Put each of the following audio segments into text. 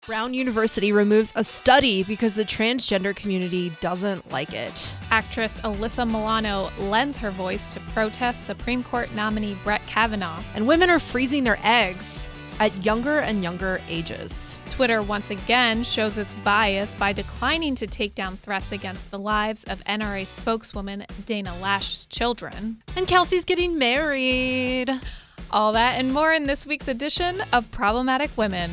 Brown University removes a study because the transgender community doesn't like it. Actress Alyssa Milano lends her voice to protest Supreme Court nominee Brett Kavanaugh. And women are freezing their eggs at younger and younger ages. Twitter once again shows its bias by declining to take down threats against the lives of NRA spokeswoman Dana Lash's children. And Kelsey's getting married. All that and more in this week's edition of Problematic Women.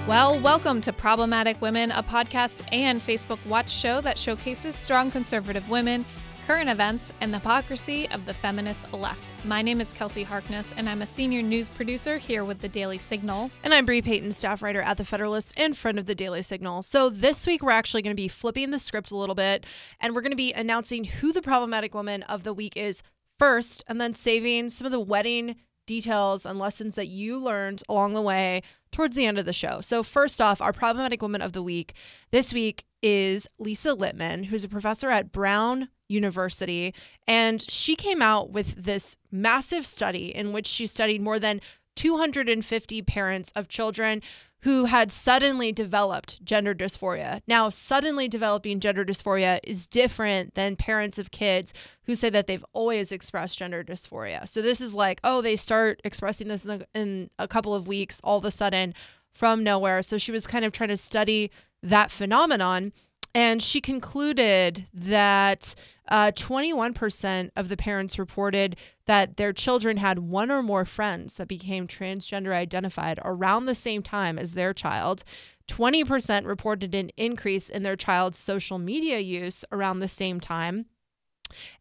Well, welcome to Problematic Women, a podcast and Facebook Watch show that showcases strong conservative women, current events, and the hypocrisy of the feminist left. My name is Kelsey Harkness, and I'm a senior news producer here with the Daily Signal. And I'm Bree Payton, staff writer at The Federalist and friend of the Daily Signal. So this week, we're actually going to be flipping the script a little bit, and we're going to be announcing who the Problematic Woman of the Week is first, and then saving some of the wedding details and lessons that you learned along the way towards the end of the show. So first off, our Problematic Woman of the Week this week is Lisa Littman, who's a professor at Brown University. And she came out with this massive study in which she studied more than 250 parents of children who had suddenly developed gender dysphoria. Now, suddenly developing gender dysphoria is different than parents of kids who say that they've always expressed gender dysphoria. So this is like, oh, they start expressing this in a couple of weeks, all of a sudden from nowhere. So she was kind of trying to study that phenomenon. And she concluded that 21% of the parents reported that their children had one or more friends that became transgender identified around the same time as their child. 20% reported an increase in their child's social media use around the same time.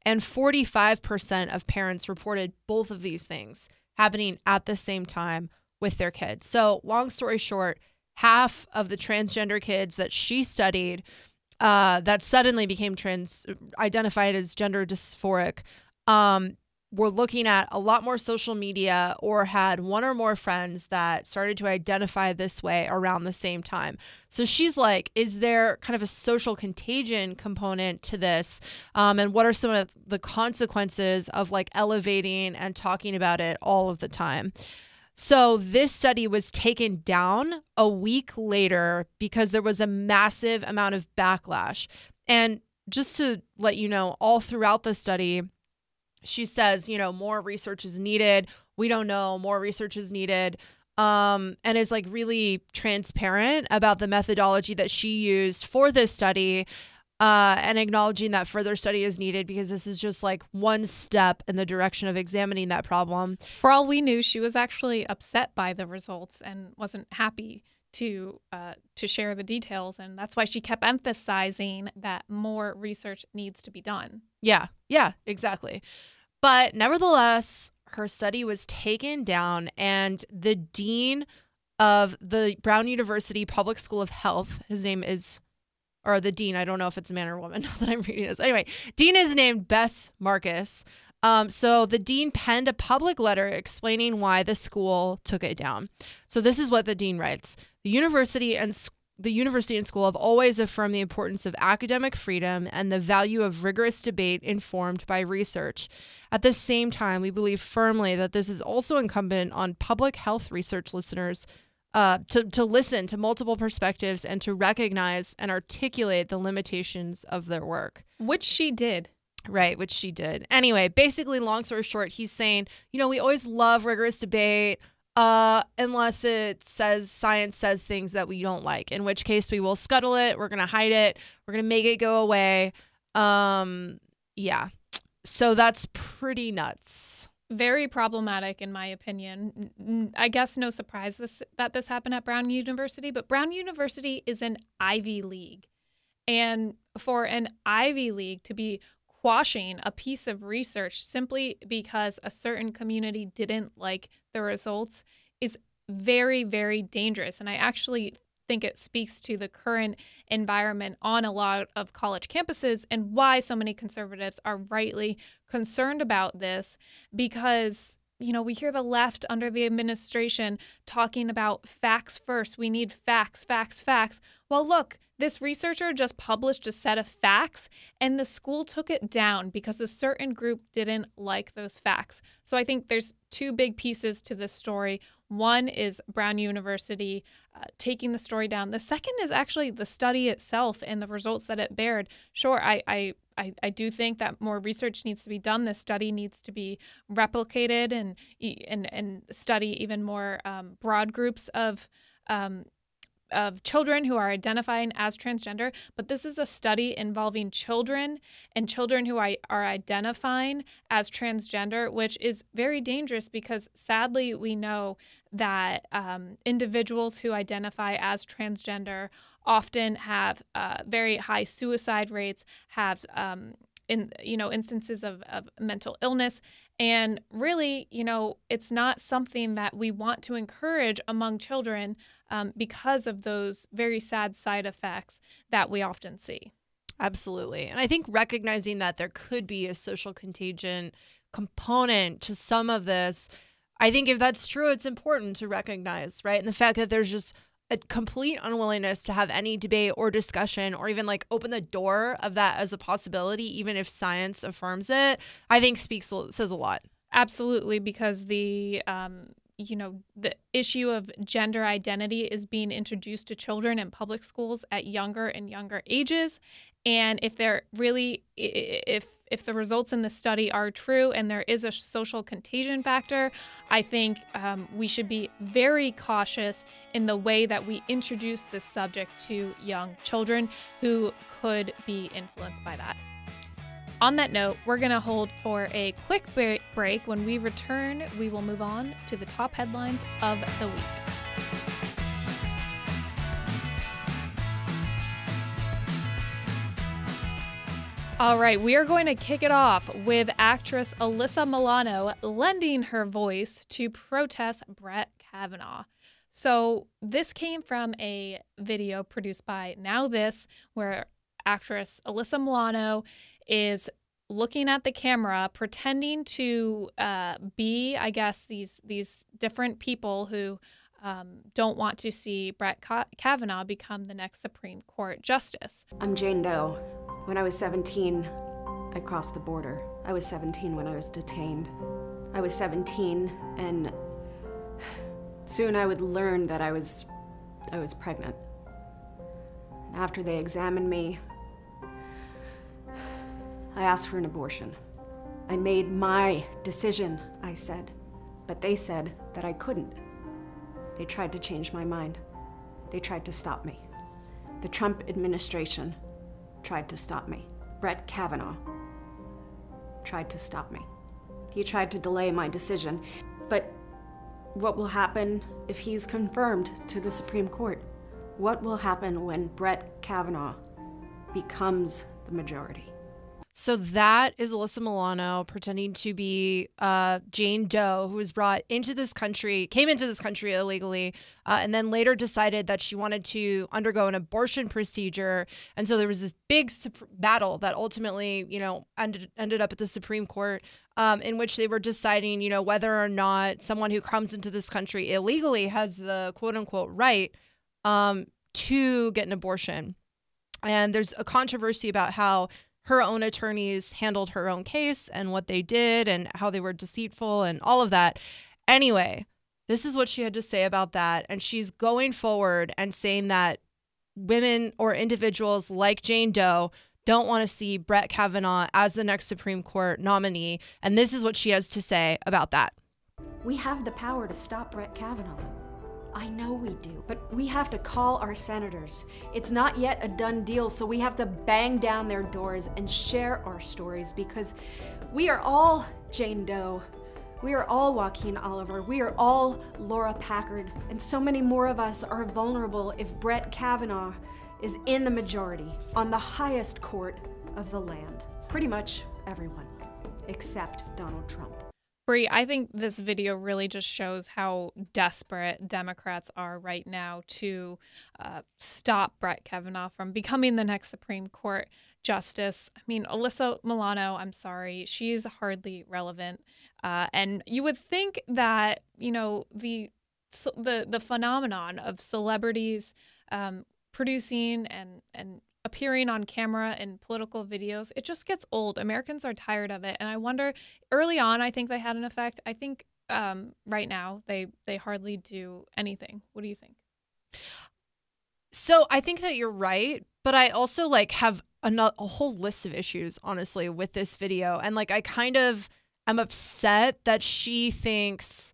And 45% of parents reported both of these things happening at the same time with their kids. So long story short, half of the transgender kids that she studied that suddenly became identified as gender dysphoric were looking at a lot more social media or had one or more friends that started to identify this way around the same time. So she's like, is there kind of a social contagion component to this? And what are some of the consequences of like elevating and talking about it all of the time? So this study was taken down a week later because there was a massive amount of backlash. And just to let you know, all throughout the study, she says, more research is needed. We don't know, more research is needed. And is like really transparent about the methodology that she used for this study. And acknowledging that further study is needed because this is just like one step in the direction of examining that problem. For all we knew, she was actually upset by the results and wasn't happy to share the details. And that's why she kept emphasizing that more research needs to be done. Yeah, exactly. But nevertheless, her study was taken down, and the dean of the Brown University Public School of Health, his name is... or the dean, I don't know if it's a man or woman now that I'm reading this. Anyway, dean is named Bess Marcus. So the dean penned a public letter explaining why the school took it down. So this is what the dean writes. The university and school have always affirmed the importance of academic freedom and the value of rigorous debate informed by research. At the same time, we believe firmly that this is also incumbent on public health research listeners to listen to multiple perspectives and to recognize and articulate the limitations of their work. Which she did. Right, which she did. Anyway, basically, long story short, he's saying, we always love rigorous debate unless science says things that we don't like, in which case we will scuttle it. We're going to hide it. We're going to make it go away. Yeah. So that's pretty nuts. Very problematic, in my opinion. I guess no surprise that this happened at Brown University, but Brown University is an Ivy League. And for an Ivy League to be quashing a piece of research simply because a certain community didn't like the results is very, very dangerous. And I actually think it speaks to the current environment on a lot of college campuses and why so many conservatives are rightly concerned about this, because we hear the left under the administration talking about facts first. We need facts, facts, facts. Well, look, this researcher just published a set of facts and the school took it down because a certain group didn't like those facts. So I think there's two big pieces to this story. One is Brown University taking the story down. The second is actually the study itself and the results that it bared. Sure, I do think that more research needs to be done. This study needs to be replicated and study even more broad groups of children who are identifying as transgender. But this is a study involving children and children who are identifying as transgender, which is very dangerous because sadly we know that individuals who identify as transgender often have very high suicide rates, have instances of mental illness. And really, it's not something that we want to encourage among children because of those very sad side effects that we often see. Absolutely. And I think recognizing that there could be a social contagion component to some of this, I think if that's true, it's important to recognize, right? And the fact that there's just a complete unwillingness to have any debate or discussion or even like open the door of that as a possibility, even if science affirms it, I think says a lot. Absolutely, because the issue of gender identity is being introduced to children in public schools at younger and younger ages. And if they're really, if the results in the study are true and there is a social contagion factor, I think we should be very cautious in the way that we introduce this subject to young children who could be influenced by that. On that note, we're going to hold for a quick break. When we return, we will move on to the top headlines of the week. All right, we are going to kick it off with actress Alyssa Milano lending her voice to protest Brett Kavanaugh. So this came from a video produced by Now This, where actress Alyssa Milano is looking at the camera, pretending to be, I guess, these different people who don't want to see Brett Kavanaugh become the next Supreme Court justice. I'm Jane Doe. When I was 17, I crossed the border. I was 17 when I was detained. I was 17, and soon I would learn that I was pregnant. And after they examined me, I asked for an abortion. I made my decision, I said, but they said that I couldn't. They tried to change my mind. They tried to stop me. The Trump administration tried to stop me. Brett Kavanaugh tried to stop me. He tried to delay my decision. But what will happen if he's confirmed to the Supreme Court? What will happen when Brett Kavanaugh becomes the majority? So that is Alyssa Milano pretending to be Jane Doe, who was brought into this country, came into this country illegally, and then later decided that she wanted to undergo an abortion procedure. And so there was this big battle that ultimately, ended up at the Supreme Court, in which they were deciding, whether or not someone who comes into this country illegally has the quote unquote right to get an abortion. And there's a controversy about how her own attorneys handled her own case and what they did and how they were deceitful and all of that. Anyway, this is what she had to say about that. And she's going forward and saying that women or individuals like Jane Doe don't want to see Brett Kavanaugh as the next Supreme Court nominee. And this is what she has to say about that. We have the power to stop Brett Kavanaugh. I know we do, but we have to call our senators. It's not yet a done deal, so we have to bang down their doors and share our stories because we are all Jane Doe. We are all Joaquin Oliver. We are all Laura Packard. And so many more of us are vulnerable if Brett Kavanaugh is in the majority on the highest court of the land. Pretty much everyone, except Donald Trump. Bree, I think this video really just shows how desperate Democrats are right now to stop Brett Kavanaugh from becoming the next Supreme Court justice. I mean, Alyssa Milano, I'm sorry, she's hardly relevant. And you would think that, you know, the phenomenon of celebrities producing and appearing on camera in political videos, it just gets old. Americans are tired of it. And I wonder, early on, I think they had an effect. I think right now they hardly do anything. What do you think? So I think that you're right, but I also like have a whole list of issues, honestly, with this video. And like, I kind of am upset that she thinks,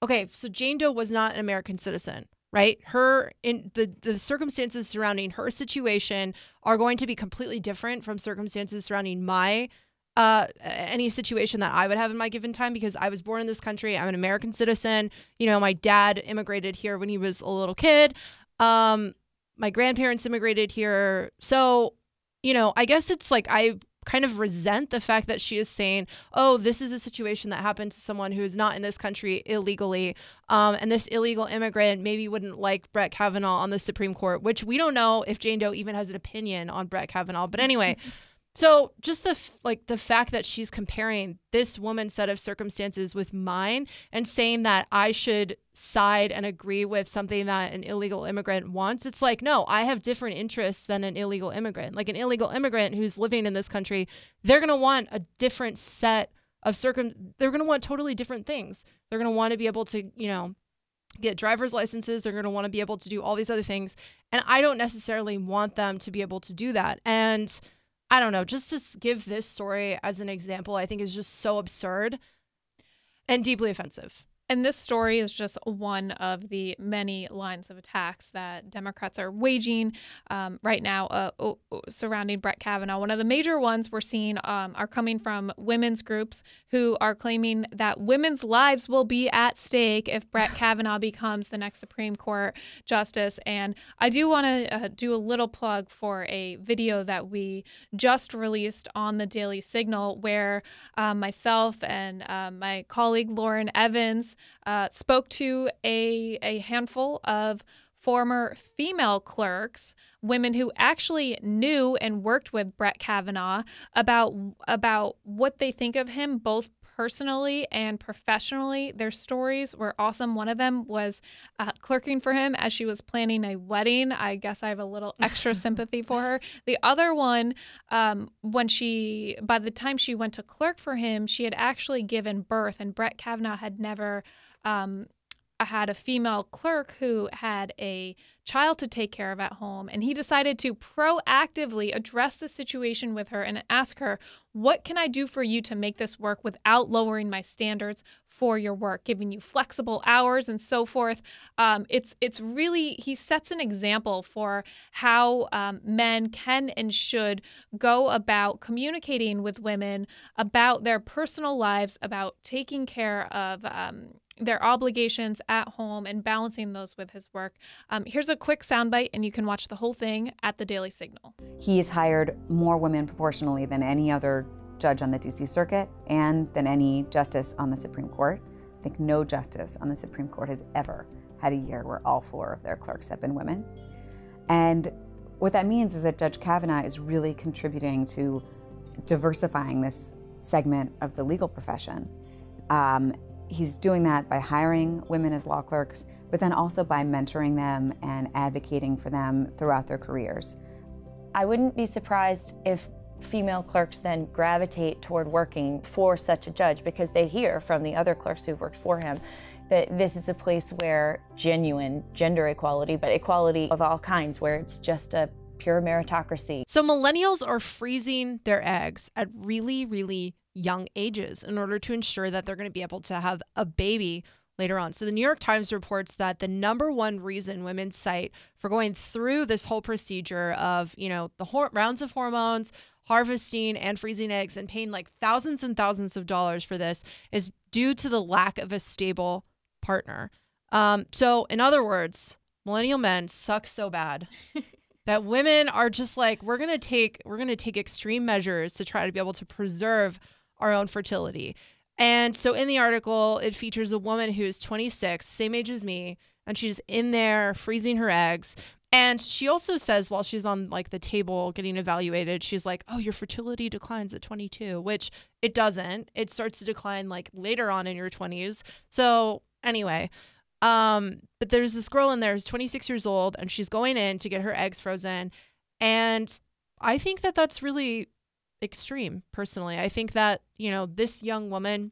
okay, so Jane Doe was not an American citizen. Right? Her in the circumstances surrounding her situation are going to be completely different from circumstances surrounding my any situation that I would have in my given time, because I was born in this country. I'm an American citizen. You know, my dad immigrated here when he was a little kid. My grandparents immigrated here. So, you know, I guess it's like I kind of resent the fact that she is saying, oh, this is a situation that happened to someone who is not in this country illegally. And this illegal immigrant maybe wouldn't like Brett Kavanaugh on the Supreme Court, which we don't know if Jane Doe even has an opinion on Brett Kavanaugh. But anyway, so just the fact that she's comparing this woman's set of circumstances with mine and saying that I should side and agree with something that an illegal immigrant wants. It's like, no, I have different interests than an illegal immigrant. Like an illegal immigrant who's living in this country, they're going to want a different set of they're going to want totally different things. They're going to want to be able to, you know, get driver's licenses. They're going to want to be able to do all these other things. And I don't necessarily want them to be able to do that. And I don't know, just to give this story as an example, I think is just so absurd and deeply offensive. And this story is just one of the many lines of attacks that Democrats are waging right now surrounding Brett Kavanaugh. One of the major ones we're seeing are coming from women's groups who are claiming that women's lives will be at stake if Brett Kavanaugh becomes the next Supreme Court justice. And I do want to do a little plug for a video that we just released on the Daily Signal where myself and my colleague Lauren Evans spoke to a handful of former female clerks, women who actually knew and worked with Brett Kavanaugh, about what they think of him, both personally and professionally. Their stories were awesome. One of them was clerking for him as she was planning a wedding. I guess I have a little extra sympathy for her. The other one, by the time she went to clerk for him, she had actually given birth, and Brett Kavanaugh had never had a female clerk who had a child to take care of at home, and he decided to proactively address the situation with her and ask her, what can I do for you to make this work without lowering my standards for your work, giving you flexible hours and so forth. It's really, he sets an example for how men can and should go about communicating with women about their personal lives, about taking care of their obligations at home and balancing those with his work. Here's a quick soundbite, and you can watch the whole thing at the Daily Signal. He's hired more women proportionally than any other judge on the DC Circuit and than any justice on the Supreme Court. I think no justice on the Supreme Court has ever had a year where all 4 of their clerks have been women. And what that means is that Judge Kavanaugh is really contributing to diversifying this segment of the legal profession. He's doing that by hiring women as law clerks, but then also by mentoring them and advocating for them throughout their careers. I wouldn't be surprised if female clerks then gravitate toward working for such a judge, because they hear from the other clerks who've worked for him that this is a place where genuine gender equality, but equality of all kinds, where it's just a pure meritocracy. So millennials are freezing their eggs at really, really young ages in order to ensure that they're going to be able to have a baby later on. So the New York Times reports that the #1 reason women cite for going through this whole procedure of, you know, the rounds of hormones, harvesting and freezing eggs, and paying like thousands and thousands of dollars for this is due to the lack of a stable partner. So in other words, millennial men suck so bad that women are just like, we're going to take extreme measures to try to be able to preserve our own fertility. And so in the article, it features a woman who's 26, same age as me, and she's in there freezing her eggs. And she also says while she's on like the table getting evaluated, she's like, oh, your fertility declines at 22, which it doesn't. It starts to decline like later on in your 20s. So anyway, but there's this girl in there who's 26 years old and she's going in to get her eggs frozen. And I think that that's really extreme, personally. I think that, you know, this young woman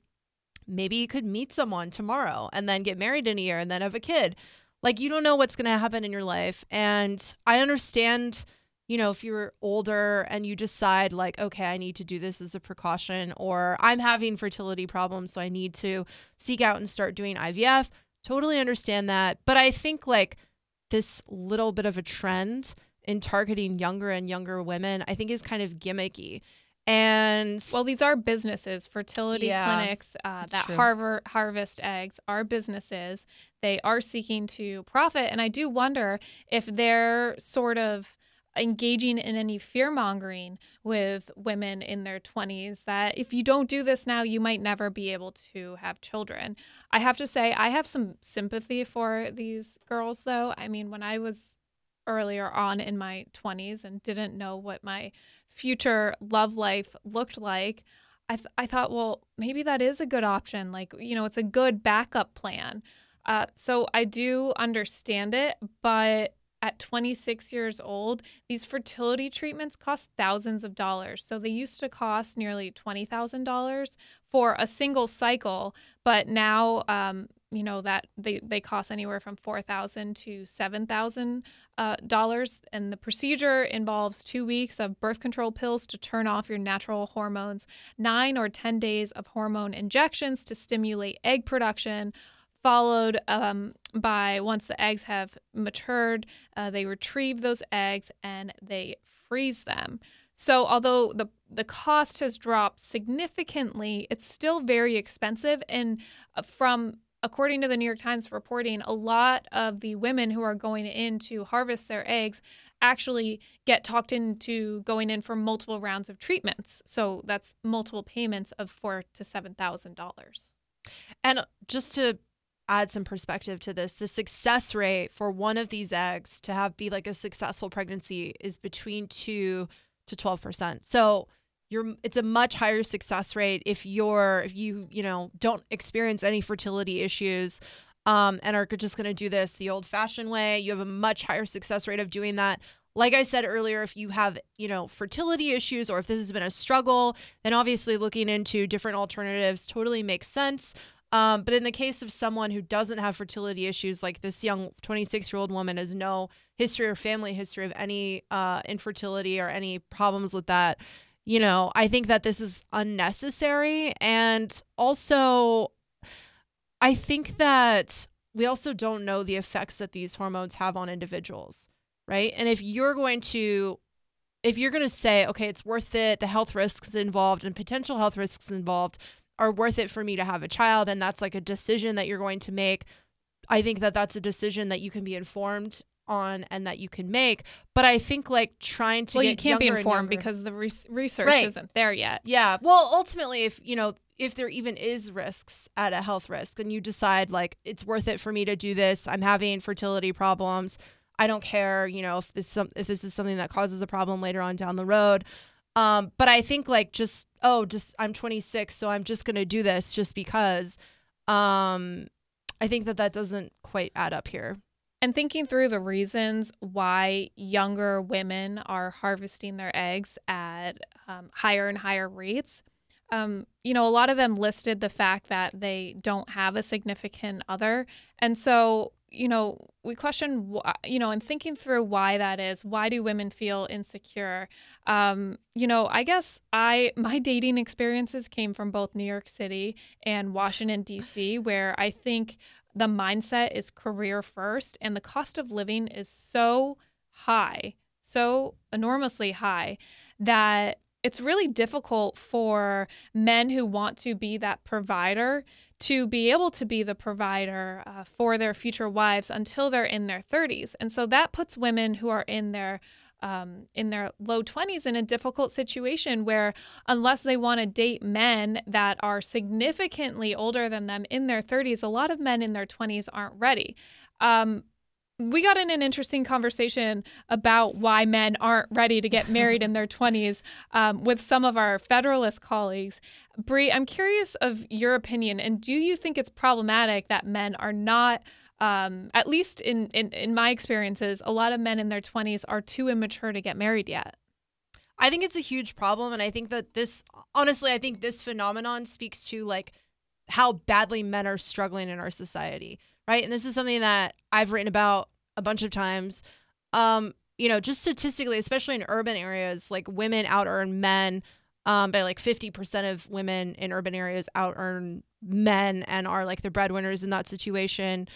maybe could meet someone tomorrow and then get married in a year and then have a kid. Like, you don't know what's going to happen in your life. And I understand, you know, if you're older and you decide like, okay, I need to do this as a precaution, or I'm having fertility problems, so I need to seek out and start doing IVF. Totally understand that. But I think like this little bit of a trend in targeting younger and younger women, I think is kind of gimmicky. And well, these are businesses. Fertility clinics that harvest eggs are businesses. They are seeking to profit. And I do wonder if they're sort of engaging in any fear mongering with women in their 20s that if you don't do this now, you might never be able to have children. I have to say, I have some sympathy for these girls, though. I mean, when I was earlier on in my 20s and didn't know what my future love life looked like, I thought, well, maybe that is a good option. Like, you know, it's a good backup plan. So I do understand it, but at 26 years old, these fertility treatments cost thousands of dollars. So they used to cost nearly $20,000 for a single cycle, but now, you know, that they cost anywhere from $4,000 to $7,000. And the procedure involves 2 weeks of birth control pills to turn off your natural hormones, 9 or 10 days of hormone injections to stimulate egg production, followed by, once the eggs have matured, they retrieve those eggs and they freeze them. So although the cost has dropped significantly, it's still very expensive. And according to the New York Times reporting, a lot of the women who are going in to harvest their eggs actually get talked into going in for multiple rounds of treatments. So that's multiple payments of $4,000 to $7,000. And just to add some perspective to this, the success rate for one of these eggs to be like a successful pregnancy is between 2 to 12%. So it's a much higher success rate if you don't experience any fertility issues and are just going to do this the old-fashioned way. You have a much higher success rate of doing that. Like I said earlier, if you have, fertility issues or if this has been a struggle, then obviously looking into different alternatives totally makes sense. But in the case of someone who doesn't have fertility issues, like this young 26-year-old woman has no history or family history of any infertility or any problems with that, I think that this is unnecessary. And also, I think that we also don't know the effects that these hormones have on individuals, right? And if you're going to say, okay, it's worth it, the health risks involved and potential health risks involved are worth it for me to have a child, and that's like a decision that you're going to make, I think that that's a decision that you can be informed on and that you can make. But I think like trying to you can't be informed because the research isn't there yet. Yeah. Well, ultimately, if there even is risks at a health risk and you decide like it's worth it for me to do this, I'm having fertility problems, I don't care, if this is something that causes a problem later on down the road. But I think like I'm 26, so I'm just going to do this just because I think that doesn't quite add up here. And thinking through the reasons why younger women are harvesting their eggs at higher and higher rates, a lot of them listed the fact that they don't have a significant other. And so, we question, and thinking through why that is, why do women feel insecure? I guess my dating experiences came from both New York City and Washington, D.C., where I think the mindset is career first and the cost of living is so high, so enormously high, that it's really difficult for men who want to be that provider to be able to be the provider for their future wives until they're in their 30s. And so that puts women who are in their in their low 20s in a difficult situation where, unless they want to date men that are significantly older than them in their 30s, a lot of men in their 20s aren't ready. We got in an interesting conversation about why men aren't ready to get married in their 20s with some of our Federalist colleagues. Bree, I'm curious of your opinion, and do you think it's problematic that men are not, at least in my experiences, a lot of men in their 20s are too immature to get married yet? I think it's a huge problem, and I think that I think this phenomenon speaks to like how badly men are struggling in our society, right? And this is something that I've written about a bunch of times. Just statistically, especially in urban areas, like women out-earn men by like 50% of women in urban areas out-earn men and are like the breadwinners in that situation,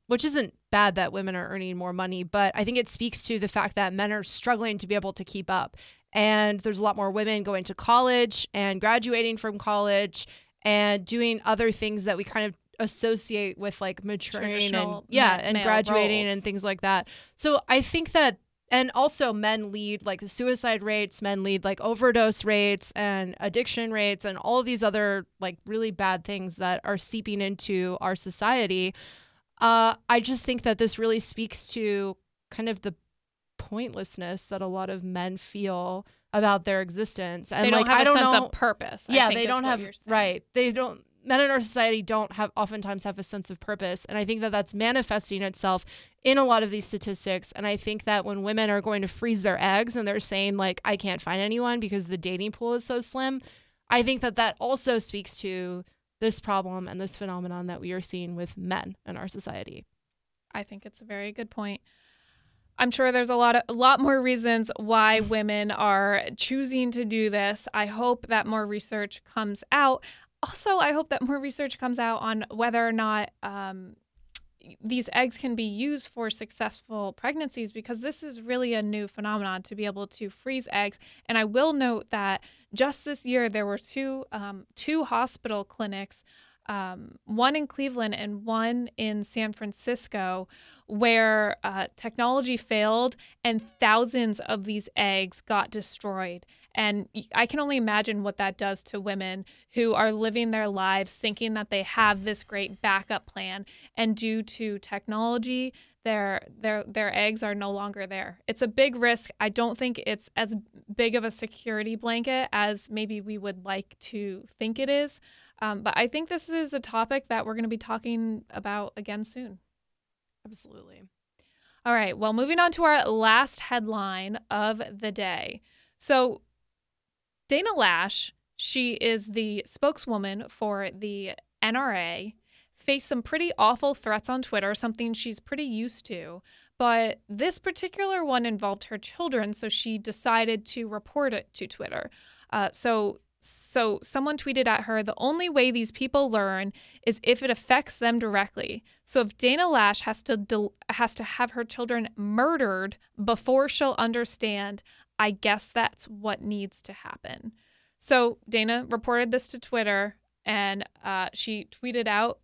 which isn't bad that women are earning more money, but I think it speaks to the fact that men are struggling to be able to keep up. And there's a lot more women going to college and graduating from college and doing other things that we kind of associate with like maturing and graduating roles and things like that. So I think that, and also men lead like the suicide rates, men lead like overdose rates and addiction rates and all of these other like really bad things that are seeping into our society. I just think that this really speaks to kind of the pointlessness that a lot of men feel about their existence. And they don't like, have a sense of purpose. Yeah, they don't have, right. They don't, men in our society oftentimes have a sense of purpose. And I think that that's manifesting itself in a lot of these statistics. And I think that when women are going to freeze their eggs and they're saying like, I can't find anyone because the dating pool is so slim, I think that that also speaks to this problem and this phenomenon that we are seeing with men in our society. I think it's a very good point. I'm sure there's a lot more reasons why women are choosing to do this. I hope that more research comes out. Also, I hope that more research comes out on whether or not these eggs can be used for successful pregnancies, because this is really a new phenomenon to be able to freeze eggs. And I will note that just this year, there were two hospital clinics, one in Cleveland and one in San Francisco, where technology failed and thousands of these eggs got destroyed. And I can only imagine what that does to women who are living their lives thinking that they have this great backup plan, and due to technology, their eggs are no longer there. It's a big risk. I don't think it's as big of a security blanket as maybe we would like to think it is. But I think this is a topic that we're going to be talking about again soon. Absolutely. All right. Well, moving on to our last headline of the day. So Dana Lash, she is the spokeswoman for the NRA, faced some pretty awful threats on Twitter, something she's pretty used to. But this particular one involved her children, so she decided to report it to Twitter. So someone tweeted at her, "The only way these people learn is if it affects them directly. So if Dana Lash has to have her children murdered before she'll understand, I guess that's what needs to happen." So Dana reported this to Twitter, and she tweeted out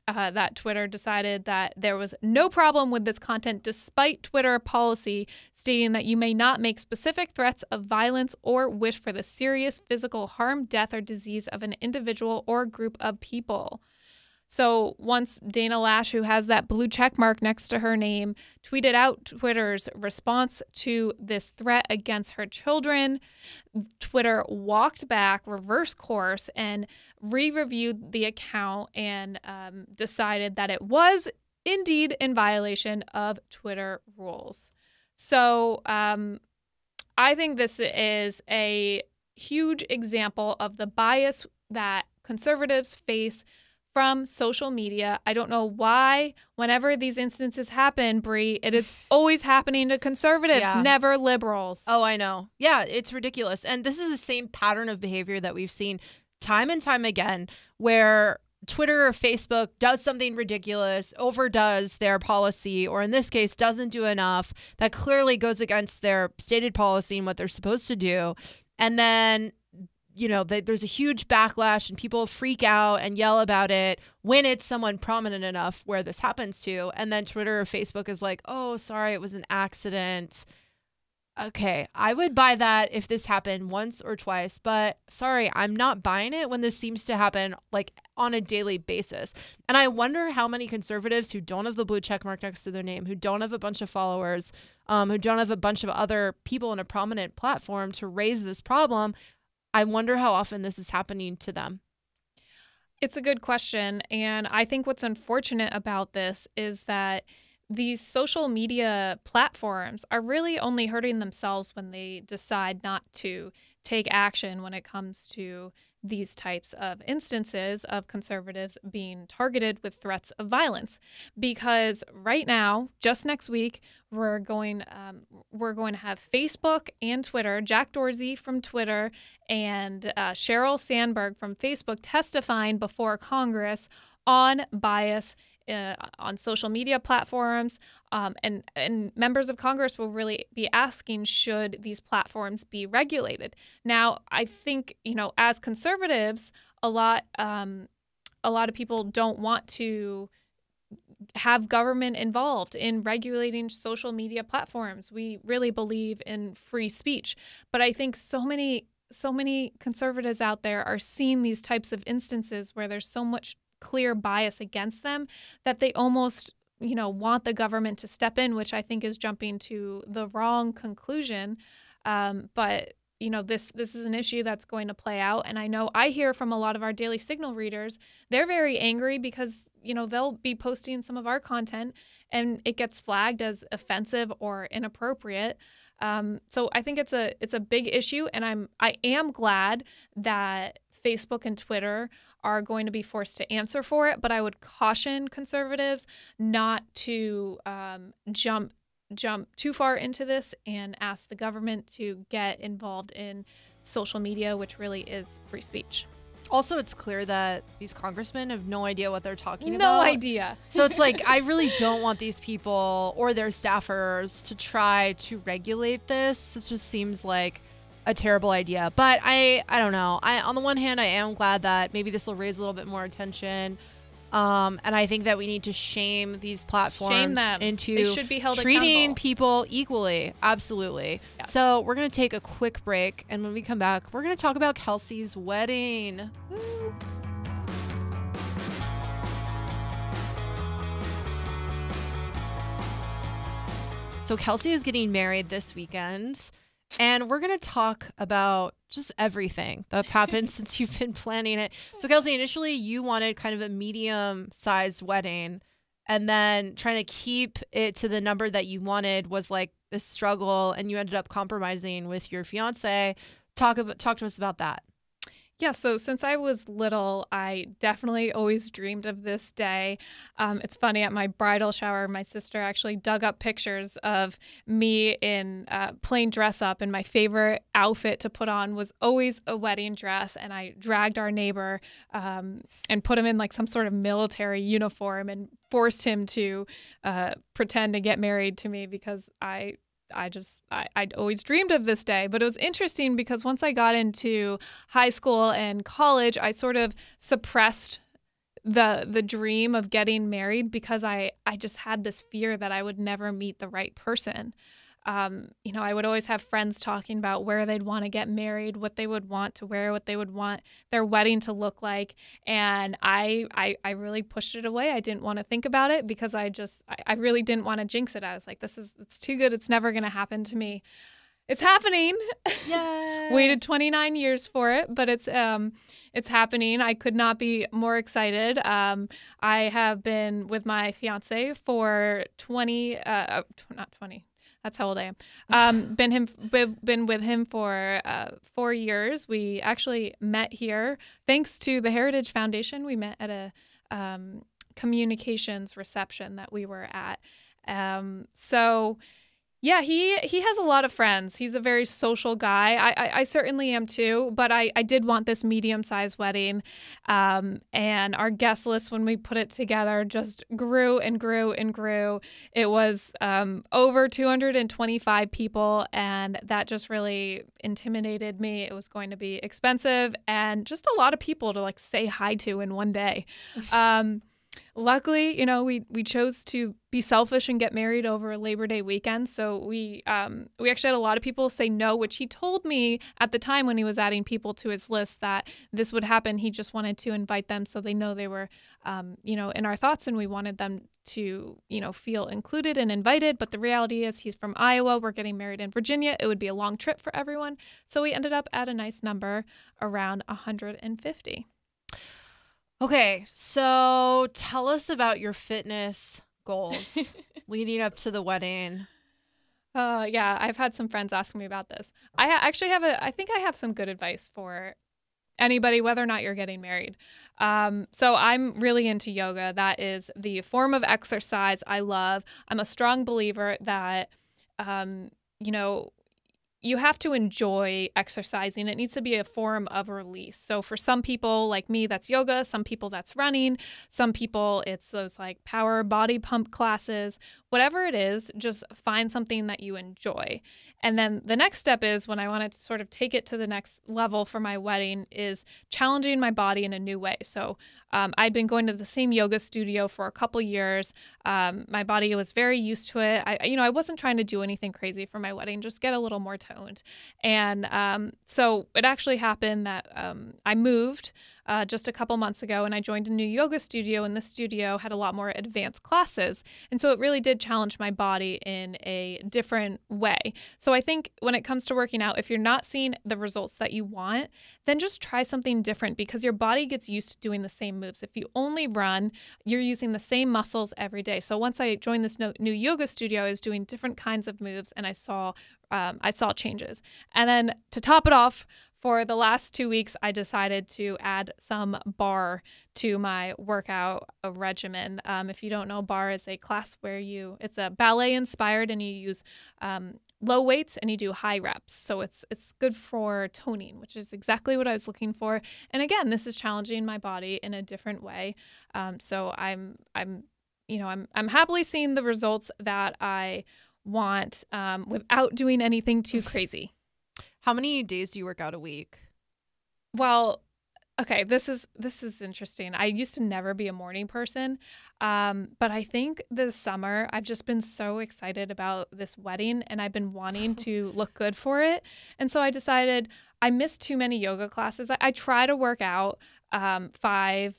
that Twitter decided that there was no problem with this content, despite Twitter policy stating that you may not make specific threats of violence or wish for the serious physical harm, death, or disease of an individual or group of people. So once Dana Lash, who has that blue check mark next to her name, tweeted out Twitter's response to this threat against her children, Twitter walked back, reversed course, and re-reviewed the account and decided that it was indeed in violation of Twitter rules. So I think this is a huge example of the bias that conservatives face from social media. I don't know why, whenever these instances happen, Bree, it is always happening to conservatives, never liberals. Oh, I know. Yeah, it's ridiculous. And this is the same pattern of behavior that we've seen time and time again, where Twitter or Facebook does something ridiculous, overdoes their policy, or in this case, doesn't do enough that clearly goes against their stated policy and what they're supposed to do. And then there's a huge backlash and people freak out and yell about it when it's someone prominent enough where this happens to. And then Twitter or Facebook is like, oh, sorry, it was an accident. Okay, I would buy that if this happened once or twice, but sorry, I'm not buying it when this seems to happen like on a daily basis. And I wonder how many conservatives who don't have the blue check mark next to their name, who don't have a bunch of followers, who don't have a bunch of other people in a prominent platform to raise this problem, I wonder how often this is happening to them. It's a good question. And I think what's unfortunate about this is that these social media platforms are really only hurting themselves when they decide not to take action when it comes to these types of instances of conservatives being targeted with threats of violence. Because right now, just next week, we're going to have Facebook and Twitter, Jack Dorsey from Twitter and Sheryl Sandberg from Facebook testifying before Congress on bias on social media platforms, and members of Congress will really be asking, should these platforms be regulated? Now, I think, as conservatives, a lot of people don't want to have government involved in regulating social media platforms. We really believe in free speech, but I think so many conservatives out there are seeing these types of instances where there's so much clear bias against them that they almost, want the government to step in, which I think is jumping to the wrong conclusion. But this is an issue that's going to play out. And I know I hear from a lot of our Daily Signal readers, they're very angry because, they'll be posting some of our content and it gets flagged as offensive or inappropriate. So I think it's a big issue, and I am glad that Facebook and Twitter are going to be forced to answer for it, but I would caution conservatives not to jump too far into this and ask the government to get involved in social media, which really is free speech. Also, it's clear that these congressmen have no idea what they're talking about. No idea. So it's like, I really don't want these people or their staffers to try to regulate this. This just seems like a terrible idea. But I don't know. On the one hand, I am glad that maybe this will raise a little bit more attention. And I think that we need to shame these platforms into they should be held treating accountable. people equally. Absolutely. Yes. So we're going to take a quick break. And when we come back, we're going to talk about Kelsey's wedding. Woo. So Kelsey is getting married this weekend. And we're going to talk about just everything that's happened since you've been planning it. So, Kelsey, initially you wanted kind of a medium-sized wedding, and then trying to keep it to the number that you wanted was like this struggle, and you ended up compromising with your fiance. Talk to us about that. Yeah, so since I was little, I definitely always dreamed of this day. It's funny, at my bridal shower, my sister actually dug up pictures of me in plain dress up, and my favorite outfit to put on was always a wedding dress, and I dragged our neighbor and put him in like some sort of military uniform and forced him to pretend to get married to me because I'd always dreamed of this day. But it was interesting because once I got into high school and college, I sort of suppressed the dream of getting married because I just had this fear that I would never meet the right person. I would always have friends talking about where they'd want to get married, what they would want to wear, what they would want their wedding to look like. And I really pushed it away. I didn't want to think about it because I really didn't want to jinx it. I was like, it's too good. It's never going to happen to me. It's happening. Yay. Waited 29 years for it, but it's happening. I could not be more excited. I have been with my fiance for not 20. That's how old I am. Been with him for 4 years. We actually met here thanks to the Heritage Foundation. We met at a communications reception that we were at. So yeah, he has a lot of friends. He's a very social guy. I certainly am too, but I did want this medium-sized wedding. And our guest list, when we put it together, just grew and grew and grew. It was over 225 people, and that just really intimidated me. It was going to be expensive and just a lot of people to like say hi to in one day. Luckily, you know, we chose to be selfish and get married over Labor Day weekend. So we actually had a lot of people say no, which he told me at the time when he was adding people to his list that this would happen. He just wanted to invite them so they know they were, you know, in our thoughts, and we wanted them to, you know, feel included and invited. But the reality is he's from Iowa. We're getting married in Virginia. It would be a long trip for everyone. So we ended up at a nice number around 150. Okay, so tell us about your fitness goals leading up to the wedding. Yeah, I've had some friends ask me about this. I think I have some good advice for anybody, whether or not you're getting married. So I'm really into yoga. That is the form of exercise I love. I'm a strong believer that, you know, you have to enjoy exercising. It needs to be a form of release. So for some people like me, that's yoga. Some people that's running. Some people it's those like power body pump classes. Whatever it is, just find something that you enjoy. And then the next step is, when I wanted to sort of take it to the next level for my wedding, is challenging my body in a new way. So I'd been going to the same yoga studio for a couple years. My body was very used to it. I wasn't trying to do anything crazy for my wedding, just get a little more toned. And so it actually happened that I moved just a couple months ago, and I joined a new yoga studio, and the studio had a lot more advanced classes. And so it really did challenge my body in a different way. So I think when it comes to working out, if you're not seeing the results that you want, then just try something different, because your body gets used to doing the same moves. If you only run, you're using the same muscles every day. So once I joined this new yoga studio, I was doing different kinds of moves, and I saw changes. And then to top it off, for the last 2 weeks, I decided to add some bar to my workout regimen. If you don't know, bar is a class where it's a ballet inspired, and you use low weights and you do high reps. So it's good for toning, which is exactly what I was looking for. And again, this is challenging my body in a different way. So I'm happily seeing the results that I want without doing anything too crazy. How many days do you work out a week? Well, okay, this is interesting. I used to never be a morning person, but I think this summer I've just been so excited about this wedding, and I've been wanting to look good for it. And so I decided I missed too many yoga classes. I try to work out 5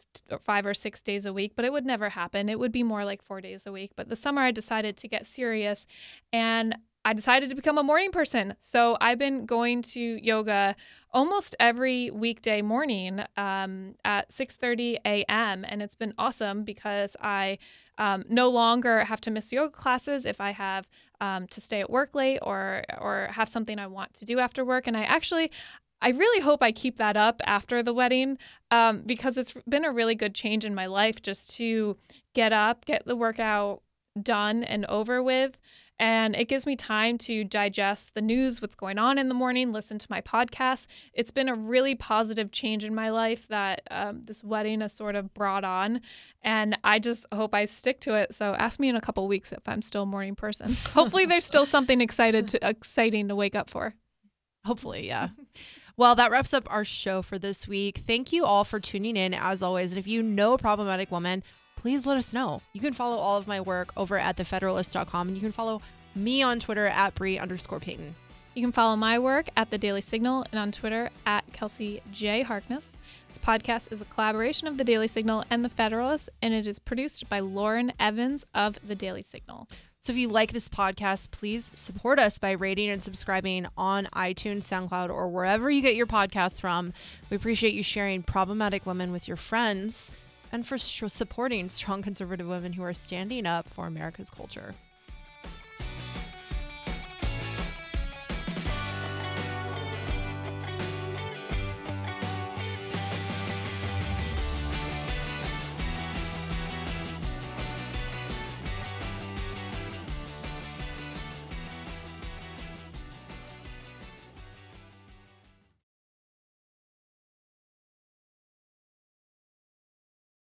or 6 days a week, but it would never happen. It would be more like 4 days a week. But this summer I decided to get serious, and I decided to become a morning person. So I've been going to yoga almost every weekday morning at 6:30 a.m. And it's been awesome, because I no longer have to miss yoga classes if I have to stay at work late or have something I want to do after work. And I really hope I keep that up after the wedding, because it's been a really good change in my life just to get up, get the workout done and over with. And it gives me time to digest the news, what's going on in the morning, listen to my podcast. It's been a really positive change in my life that this wedding has sort of brought on. And I just hope I stick to it. So ask me in a couple weeks if I'm still a morning person. Hopefully there's still something exciting to wake up for. Hopefully, yeah. Well, that wraps up our show for this week. Thank you all for tuning in, as always. And if you know a problematic woman, please let us know. You can follow all of my work over at thefederalist.com, and you can follow me on Twitter at Bree_Payton. You can follow my work at The Daily Signal and on Twitter at Kelsey J. Harkness. This podcast is a collaboration of The Daily Signal and The Federalist, and it is produced by Lauren Evans of The Daily Signal. So if you like this podcast, please support us by rating and subscribing on iTunes, SoundCloud, or wherever you get your podcasts from. We appreciate you sharing problematic women with your friends, and for supporting strong conservative women who are standing up for America's culture.